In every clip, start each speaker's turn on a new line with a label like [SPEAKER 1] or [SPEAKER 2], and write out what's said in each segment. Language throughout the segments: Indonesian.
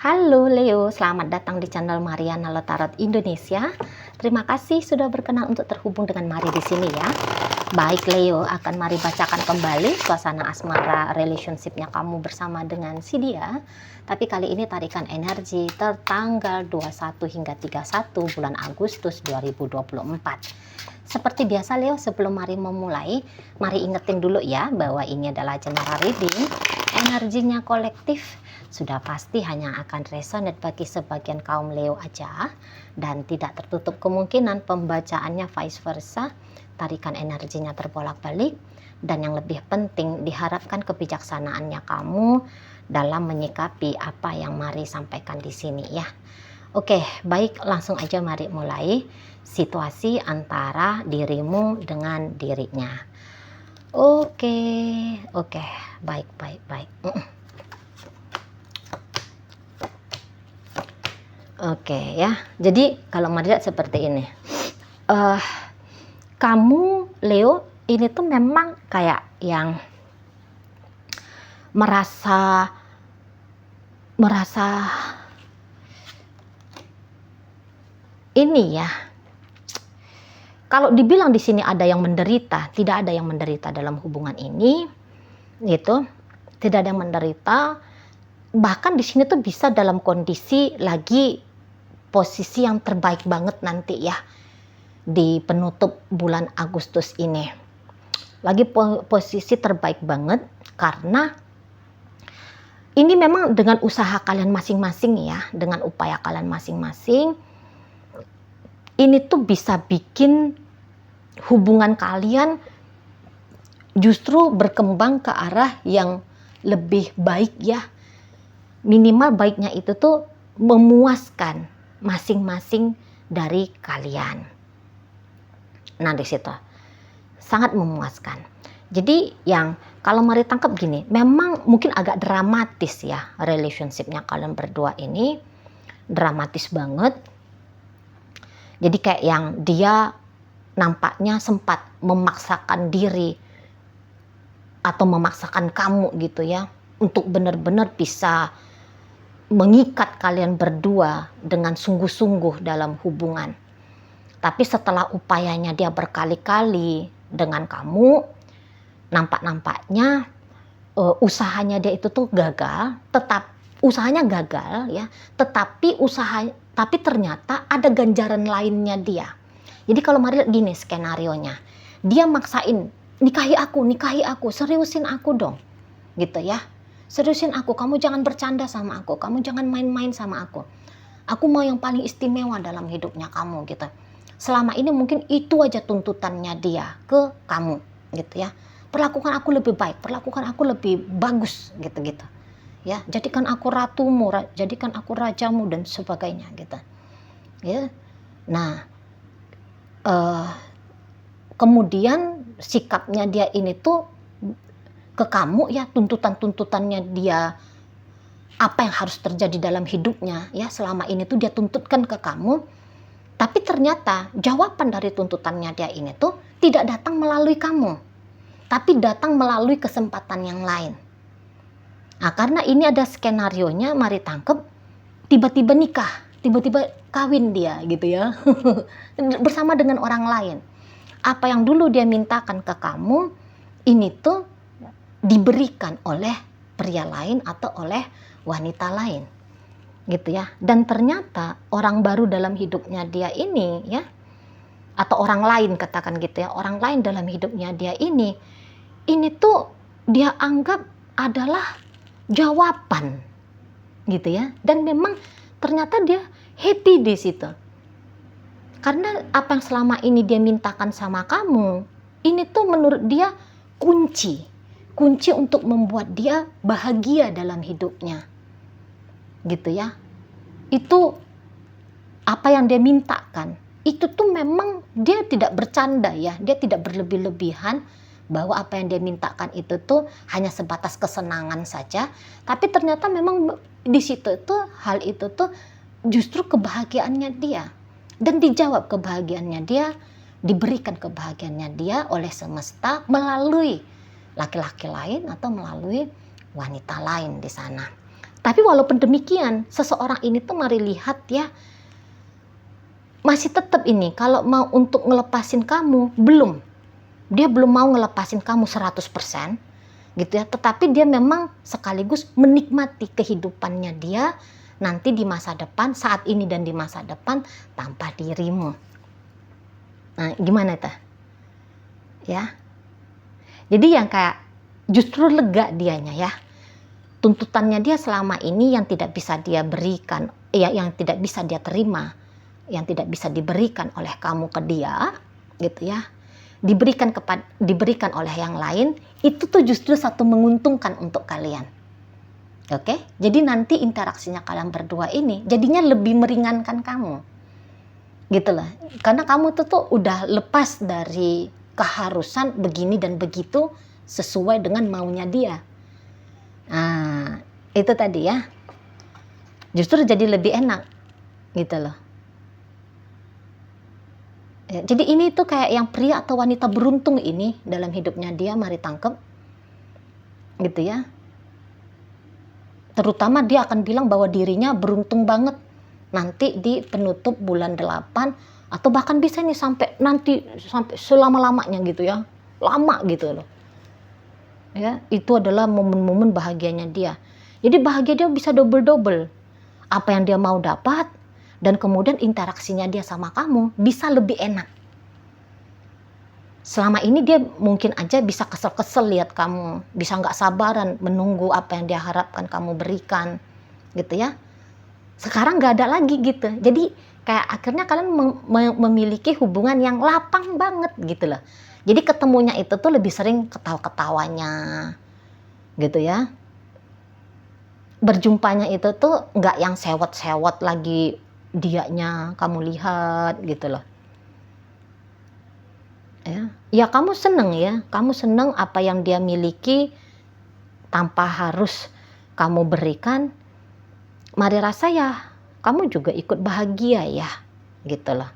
[SPEAKER 1] Halo Leo, selamat datang di channel Mariana Tarot Indonesia. Terima kasih sudah berkenan untuk terhubung dengan Mari di sini ya. Baik Leo, akan Mari bacakan kembali suasana asmara relationship-nya kamu bersama dengan si dia. Tapi kali ini tarikan energi tertanggal 21 hingga 31 bulan Agustus 2024. Seperti biasa Leo, sebelum Mari memulai, Mari ingetin dulu ya bahwa ini adalah general reading. Energinya kolektif, sudah pasti hanya akan resonate bagi sebagian kaum Leo aja, dan tidak tertutup kemungkinan pembacaannya vice versa. Tarikan energinya terbolak-balik, dan yang lebih penting diharapkan kebijaksanaannya kamu dalam menyikapi apa yang Mari sampaikan di sini ya. Oke, baik, langsung aja Mari mulai situasi antara dirimu dengan dirinya. Oke, baik. Oke ya, jadi kalau Mari lihat seperti ini, kamu Leo ini tuh memang kayak yang merasa ini ya. Kalau dibilang di sini ada yang menderita, tidak ada yang menderita dalam hubungan ini, gitu. Tidak ada yang menderita. Bahkan di sini tuh bisa dalam kondisi lagi posisi yang terbaik banget nanti ya di penutup bulan Agustus ini. Lagi posisi terbaik banget karena ini memang dengan usaha kalian masing-masing ya, dengan upaya kalian masing-masing. Ini tuh bisa bikin hubungan kalian justru berkembang ke arah yang lebih baik ya. Minimal baiknya itu tuh memuaskan masing-masing dari kalian. Nah di situ sangat memuaskan. Jadi yang kalau Mari tangkap gini, memang mungkin agak dramatis ya relationship-nya kalian berdua ini, dramatis banget. Jadi kayak yang dia nampaknya sempat memaksakan diri atau memaksakan kamu gitu ya untuk benar-benar bisa mengikat kalian berdua dengan sungguh-sungguh dalam hubungan. Tapi setelah upayanya dia berkali-kali dengan kamu, nampaknya usahanya dia itu tuh gagal, usahanya gagal ya, tapi ternyata ada ganjaran lainnya dia. Jadi kalau Mari lihat gini skenarionya, dia maksain nikahi aku, seriusin aku dong, gitu ya. Seriusin aku, kamu jangan bercanda sama aku, kamu jangan main-main sama aku. Aku mau yang paling istimewa dalam hidupnya kamu gitu. Selama ini mungkin itu aja tuntutannya dia ke kamu gitu ya. Perlakukan aku lebih baik, perlakukan aku lebih bagus gitu-gitu. Ya, jadikan aku ratumu, jadikan aku rajamu dan sebagainya gitu. Ya. Nah, kemudian sikapnya dia ini tuh ke kamu ya, tuntutannya dia, apa yang harus terjadi dalam hidupnya ya, selama ini tuh dia tuntutkan ke kamu, tapi ternyata jawaban dari tuntutannya dia ini tuh tidak datang melalui kamu, tapi datang melalui kesempatan yang lain. Nah karena ini ada skenarionya Mari tangkep, tiba-tiba nikah, tiba-tiba kawin dia gitu ya bersama dengan orang lain. Apa yang dulu dia mintakan ke kamu ini tuh diberikan oleh pria lain atau oleh wanita lain gitu ya. Dan ternyata orang baru dalam hidupnya dia ini ya, atau orang lain katakan gitu ya, orang lain dalam hidupnya dia ini tuh dia anggap adalah jawaban gitu ya. Dan memang ternyata dia happy di situ. Karena apa yang selama ini dia mintakan sama kamu, ini tuh menurut dia kunci untuk membuat dia bahagia dalam hidupnya. Gitu ya. Itu apa yang dia mintakan. Itu tuh memang dia tidak bercanda ya, dia tidak berlebih-lebihan bahwa apa yang dia mintakan itu tuh hanya sebatas kesenangan saja, tapi ternyata memang di situ tuh hal itu tuh justru kebahagiaannya dia, dan dijawab kebahagiaannya dia, diberikan kebahagiaannya dia oleh semesta melalui laki-laki lain atau melalui wanita lain di sana. Tapi walaupun demikian, seseorang ini tuh mari lihat ya, masih tetap ini, kalau mau untuk ngelepasin kamu, belum. Dia belum mau ngelepasin kamu 100%, gitu ya. Tetapi dia memang sekaligus menikmati kehidupannya dia nanti di masa depan, saat ini dan di masa depan tanpa dirimu. Nah, gimana tuh? Ya. Jadi yang kayak justru lega dianya ya. Tuntutannya dia selama ini yang tidak bisa dia berikan, yang tidak bisa dia terima, yang tidak bisa diberikan oleh kamu ke dia, gitu ya, diberikan oleh yang lain, itu tuh justru satu menguntungkan untuk kalian. Oke? Jadi nanti interaksinya kalian berdua ini jadinya lebih meringankan kamu. Gitu lah. Karena kamu tuh udah lepas dari keharusan begini dan begitu sesuai dengan maunya dia. Nah, itu tadi ya. Justru jadi lebih enak gitu loh. Ya, jadi ini tuh kayak yang pria atau wanita beruntung ini dalam hidupnya dia, mari tangkep. Gitu ya. Terutama dia akan bilang bahwa dirinya beruntung banget nanti di penutup bulan 8 atau bahkan bisa nih sampai selama-lamanya gitu ya. Lama gitu loh. Ya, itu adalah momen-momen bahagianya dia. Jadi bahagia dia bisa double-double. Apa yang dia mau dapat dan kemudian interaksinya dia sama kamu bisa lebih enak. Selama ini dia mungkin aja bisa kesel-kesel lihat kamu, bisa nggak sabaran menunggu apa yang dia harapkan kamu berikan, gitu ya. Sekarang nggak ada lagi gitu. Jadi kayak akhirnya kalian memiliki hubungan yang lapang banget gitu loh. Jadi ketemunya itu tuh lebih sering ketawa-ketawanya, gitu ya. Berjumpanya itu tuh nggak yang sewot-sewot lagi dianya kamu lihat gitu loh. Ya kamu seneng ya, kamu seneng apa yang dia miliki tanpa harus kamu berikan. Mari rasa ya, kamu juga ikut bahagia ya, gitu loh.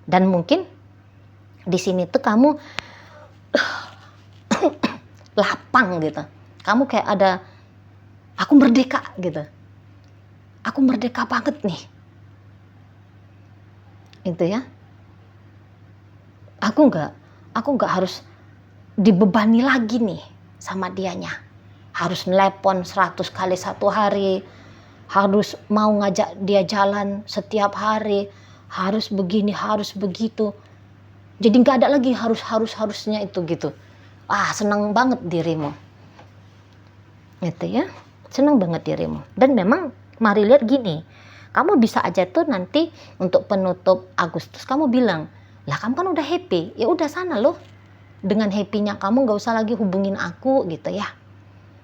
[SPEAKER 1] Dan mungkin di sini tuh kamu lapang gitu. Kamu kayak ada, aku merdeka gitu. Aku merdeka banget nih. Itu ya. Aku nggak harus dibebani lagi nih sama dianya. Harus nelepon 100 kali satu hari. Harus mau ngajak dia jalan setiap hari. Harus begini, harus begitu. Jadi nggak ada lagi harusnya itu gitu. Senang banget dirimu. Gitu ya. Senang banget dirimu. Dan memang mari lihat gini. Kamu bisa aja tuh nanti untuk penutup Agustus kamu bilang, lah kamu kan udah happy. Ya udah sana loh. Dengan happy-nya kamu nggak usah lagi hubungin aku gitu ya.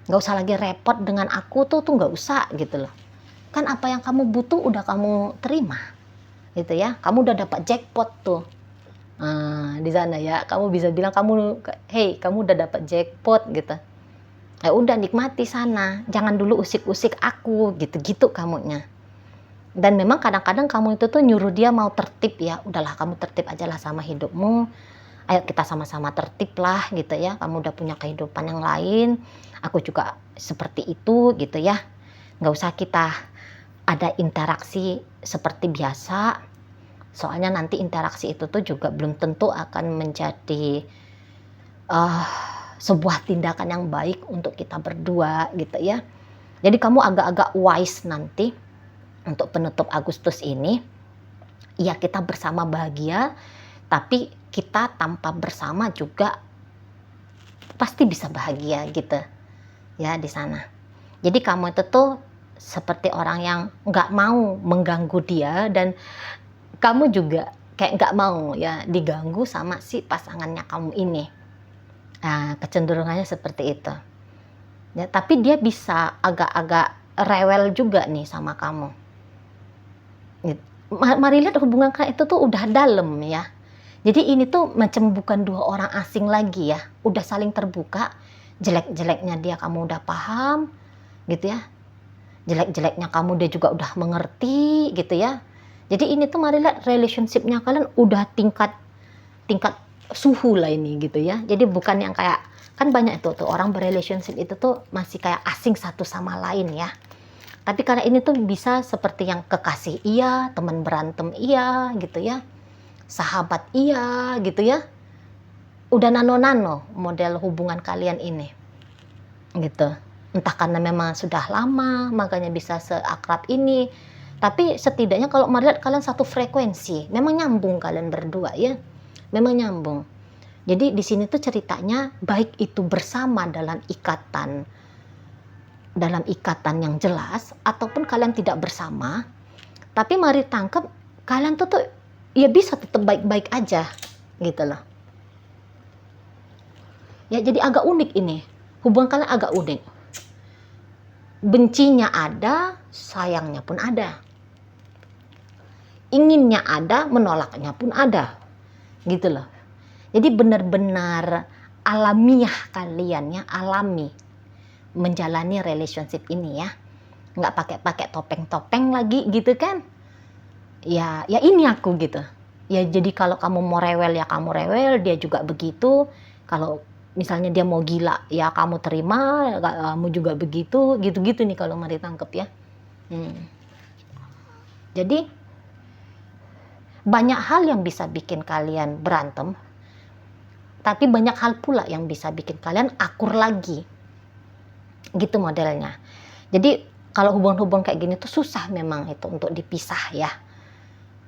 [SPEAKER 1] Nggak usah lagi repot dengan aku tuh nggak usah gitu loh. Kan apa yang kamu butuh udah kamu terima. Gitu ya. Kamu udah dapat jackpot tuh. Di sana ya, kamu bisa bilang hey, kamu udah dapat jackpot gitu. Ya udah nikmati sana, jangan dulu usik-usik aku gitu-gitu kamunya. Dan memang kadang-kadang kamu itu tuh nyuruh dia mau tertib ya, udahlah kamu tertib aja lah sama hidupmu. Ayo kita sama-sama tertib lah gitu ya. Kamu udah punya kehidupan yang lain, aku juga seperti itu gitu ya. Nggak usah kita ada interaksi seperti biasa. Soalnya nanti interaksi itu tuh juga belum tentu akan menjadi sebuah tindakan yang baik untuk kita berdua gitu ya. Jadi kamu agak-agak wise nanti untuk penutup Agustus ini. Ya kita bersama bahagia, tapi kita tanpa bersama juga pasti bisa bahagia gitu ya di sana. Jadi kamu itu tuh seperti orang yang nggak mau mengganggu dia dan kamu juga kayak nggak mau ya diganggu sama si pasangannya kamu ini. Kecenderungannya seperti itu. Ya, tapi dia bisa agak-agak rewel juga nih sama kamu. Mari lihat hubungan kalian itu tuh udah dalam ya. Jadi ini tuh macam bukan dua orang asing lagi ya. Udah saling terbuka. Jelek-jeleknya dia kamu udah paham gitu ya. Jelek-jeleknya kamu dia juga udah mengerti gitu ya. Jadi ini tuh mari lihat relationship-nya kalian udah tingkat suhu lah ini gitu ya. Jadi bukan yang kayak, kan banyak itu tuh orang berrelationship itu tuh masih kayak asing satu sama lain ya. Tapi karena ini tuh bisa seperti yang kekasih iya, teman berantem iya gitu ya, sahabat iya gitu ya. Udah nano-nano model hubungan kalian ini gitu. Entah karena memang sudah lama makanya bisa seakrab ini. Tapi setidaknya kalau melihat kalian satu frekuensi, memang nyambung kalian berdua ya. Memang nyambung. Jadi di sini tuh ceritanya baik itu bersama dalam ikatan yang jelas ataupun kalian tidak bersama, tapi mari tangkap kalian tuh ya bisa tetap baik-baik aja gitu loh. Ya jadi agak unik ini. Hubungan kalian agak unik. Bencinya ada, sayangnya pun ada. Inginnya ada, menolaknya pun ada. Gitu loh. Jadi benar-benar alamiah kalian ya, alami menjalani relationship ini ya. Nggak pakai topeng-topeng lagi gitu kan. Ya ini aku gitu. Ya jadi kalau kamu mau rewel ya kamu rewel, dia juga begitu. Kalau misalnya dia mau gila ya kamu terima, kamu juga begitu, gitu-gitu nih kalau mari tangkep ya. Jadi banyak hal yang bisa bikin kalian berantem, tapi banyak hal pula yang bisa bikin kalian akur lagi. Gitu modelnya. Jadi kalau hubungan-hubungan kayak gini tuh susah memang itu untuk dipisah ya.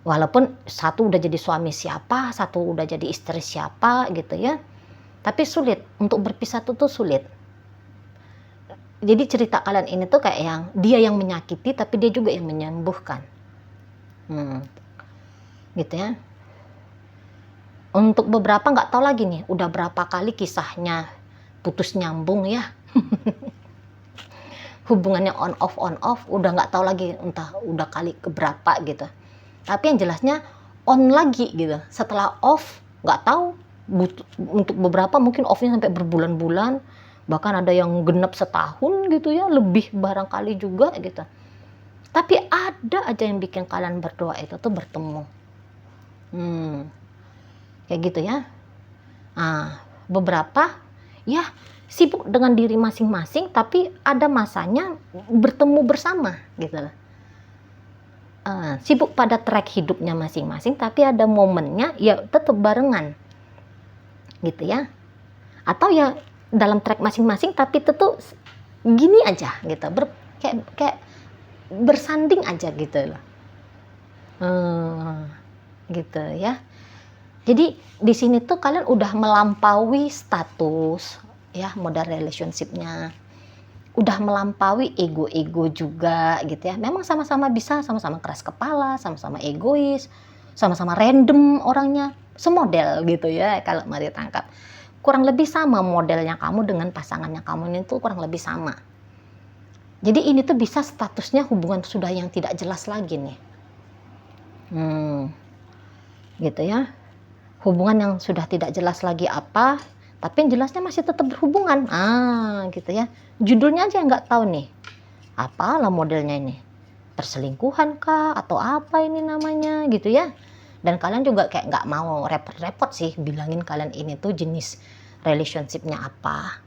[SPEAKER 1] Walaupun satu udah jadi suami siapa, satu udah jadi istri siapa gitu ya. Tapi sulit, untuk berpisah tuh sulit. Jadi cerita kalian ini tuh kayak yang dia yang menyakiti tapi dia juga yang menyembuhkan. Gitu ya. Untuk beberapa nggak tahu lagi nih, udah berapa kali kisahnya putus nyambung ya. Hubungannya on off, udah nggak tahu lagi entah udah kali keberapa gitu. Tapi yang jelasnya on lagi gitu. Setelah off nggak tahu, untuk beberapa mungkin offnya sampai berbulan-bulan, bahkan ada yang genap setahun gitu ya, lebih barangkali juga gitu. Tapi ada aja yang bikin kalian berdua itu tuh bertemu. Kayak gitu ya. Beberapa ya sibuk dengan diri masing-masing, tapi ada masanya bertemu bersama gitu loh. Sibuk pada track hidupnya masing-masing, tapi ada momennya ya tetap barengan gitu ya. Atau ya dalam track masing-masing tapi tetap gini aja gitu, kayak bersanding aja gitu loh. Gitu ya. Jadi di sini tuh kalian udah melampaui status ya, modal relationshipnya. Udah melampaui ego-ego juga gitu ya. Memang sama-sama bisa, sama-sama keras kepala, sama-sama egois, sama-sama random orangnya, semodel gitu ya kalau mari tangkap. Kurang lebih sama modelnya kamu dengan pasangannya kamu ini tuh kurang lebih sama. Jadi ini tuh bisa statusnya hubungan sudah yang tidak jelas lagi nih. Gitu ya. Hubungan yang sudah tidak jelas lagi apa, tapi yang jelasnya masih tetap berhubungan. Gitu ya. Judulnya aja nggak tahu nih. Apalah modelnya ini? Perselingkuhan kah? Atau apa ini namanya gitu ya. Dan kalian juga kayak nggak mau repot-repot sih bilangin kalian ini tuh jenis relationshipnya apa.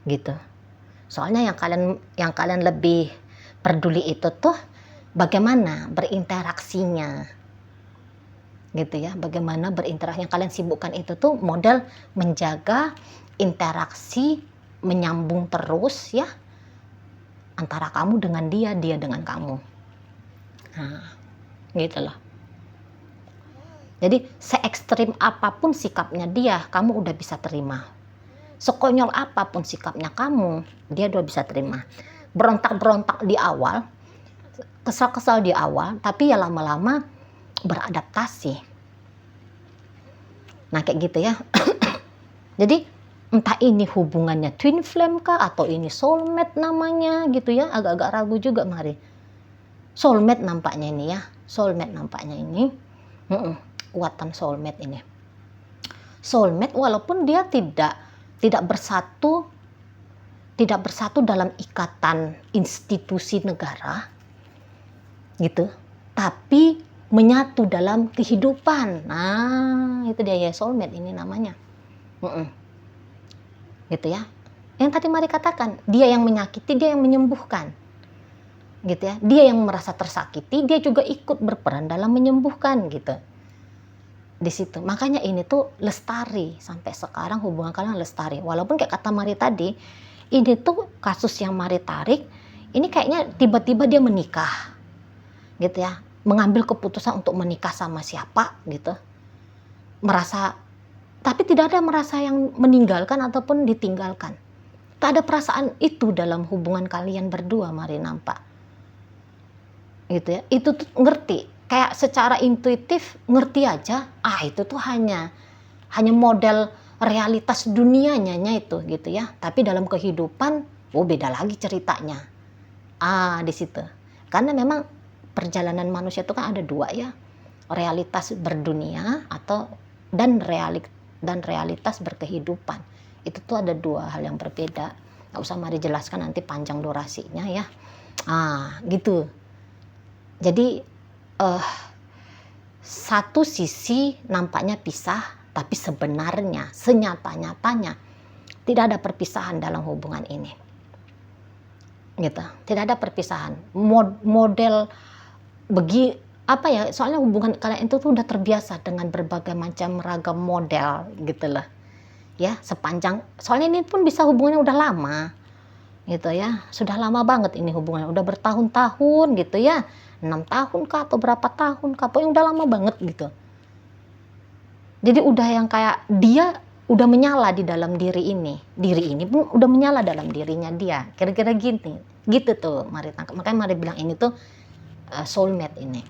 [SPEAKER 1] Gitu. Soalnya yang kalian lebih peduli itu tuh bagaimana berinteraksinya. Gitu ya, bagaimana berinteraksi. Yang kalian sibukkan itu tuh model menjaga interaksi menyambung terus ya antara kamu dengan dia dengan kamu. Gitu loh. Jadi se-ekstrim apapun sikapnya dia, kamu udah bisa terima. Sekonyol apapun sikapnya kamu, dia udah bisa terima. Berontak-berontak di awal, kesal-kesal di awal, tapi ya lama-lama beradaptasi. Nah kayak gitu ya. Jadi entah ini hubungannya twin flame kah atau ini soulmate namanya gitu ya, agak-agak ragu juga mari. Soulmate nampaknya ini ya, soulmate nampaknya ini. Kuatan soulmate ini. Soulmate walaupun dia tidak bersatu dalam ikatan institusi negara gitu, tapi menyatu dalam kehidupan. Nah itu dia ya soulmate ini namanya. Gitu ya. Yang tadi mari katakan, dia yang menyakiti, dia yang menyembuhkan. gitu ya. Dia yang merasa tersakiti, dia juga ikut berperan dalam menyembuhkan gitu. Di situ. Makanya ini tuh lestari sampai sekarang, hubungan kalian lestari. Walaupun kayak kata Mari tadi, ini tuh kasus yang Mari tarik, ini kayaknya tiba-tiba dia menikah. Gitu ya. Mengambil keputusan untuk menikah sama siapa gitu. Merasa, tapi tidak ada merasa yang meninggalkan ataupun ditinggalkan. Tak ada perasaan itu dalam hubungan kalian berdua, Mari nampak. Gitu ya. Itu tuh ngerti, kayak secara intuitif ngerti aja, itu tuh hanya model realitas dunianya itu gitu ya. Tapi dalam kehidupan, beda lagi ceritanya. Di situ. Karena memang perjalanan manusia itu kan ada dua ya. Realitas berdunia dan realitas berkehidupan. Itu tuh ada dua hal yang berbeda. Nggak usah Mari jelaskan, nanti panjang durasinya ya. Gitu. Jadi satu sisi nampaknya pisah, tapi sebenarnya senyata-nyatanya tidak ada perpisahan dalam hubungan ini. Gitu. Tidak ada perpisahan. Model soalnya hubungan kalian itu tuh udah terbiasa dengan berbagai macam ragam model gitu loh. Ya, soalnya ini pun bisa hubungannya udah lama. Gitu ya. Sudah lama banget ini hubungannya, udah bertahun-tahun gitu ya. 6 tahun kah atau berapa tahun kah, pokoknya udah lama banget gitu. Jadi udah yang kayak dia udah menyala di dalam diri ini pun udah menyala dalam dirinya dia, kira-kira gitu tuh Mari tangkap. Makanya Mari bilang ini tuh soulmate ini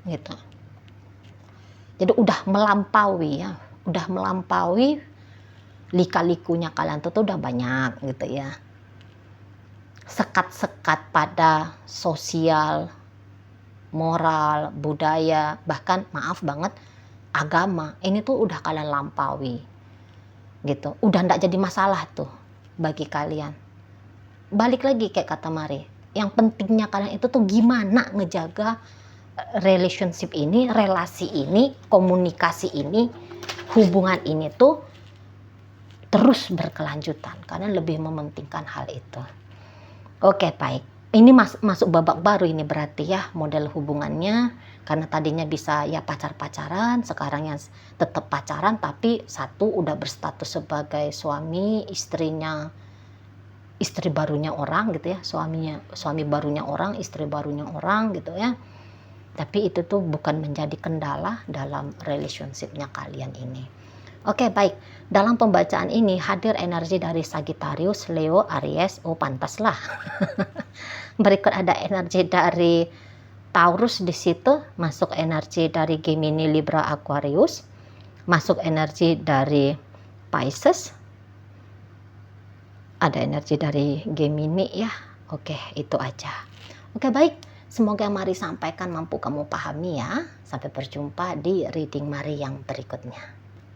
[SPEAKER 1] gitu. Jadi udah melampaui lika-likunya kalian tuh udah banyak gitu ya. Sekat-sekat pada sosial, moral, budaya, bahkan maaf banget agama, ini tuh udah kalian lampaui gitu. Udah nggak jadi masalah tuh bagi kalian. Balik lagi kayak kata Mari, yang pentingnya kalian itu tuh gimana ngejaga relationship ini, relasi ini, komunikasi ini, hubungan ini tuh terus berkelanjutan. Kalian lebih mementingkan hal itu. Oke, baik. Ini masuk babak baru ini berarti ya model hubungannya. Karena tadinya bisa ya pacar-pacaran, sekarang yang tetap pacaran tapi satu udah berstatus sebagai suami, istri barunya orang gitu ya. Suami barunya orang, istri barunya orang gitu ya. Tapi itu tuh bukan menjadi kendala dalam relationship-nya kalian ini. Oke, baik. Dalam pembacaan ini hadir energi dari Sagittarius, Leo, Aries. Pantas lah. Berikut ada energi dari Taurus di situ, masuk energi dari Gemini, Libra, Aquarius, masuk energi dari Pisces. Ada energi dari Gemini ya. Oke, itu aja. Oke, baik. Semoga Mari sampaikan mampu kamu pahami ya. Sampai berjumpa di reading Mari yang berikutnya.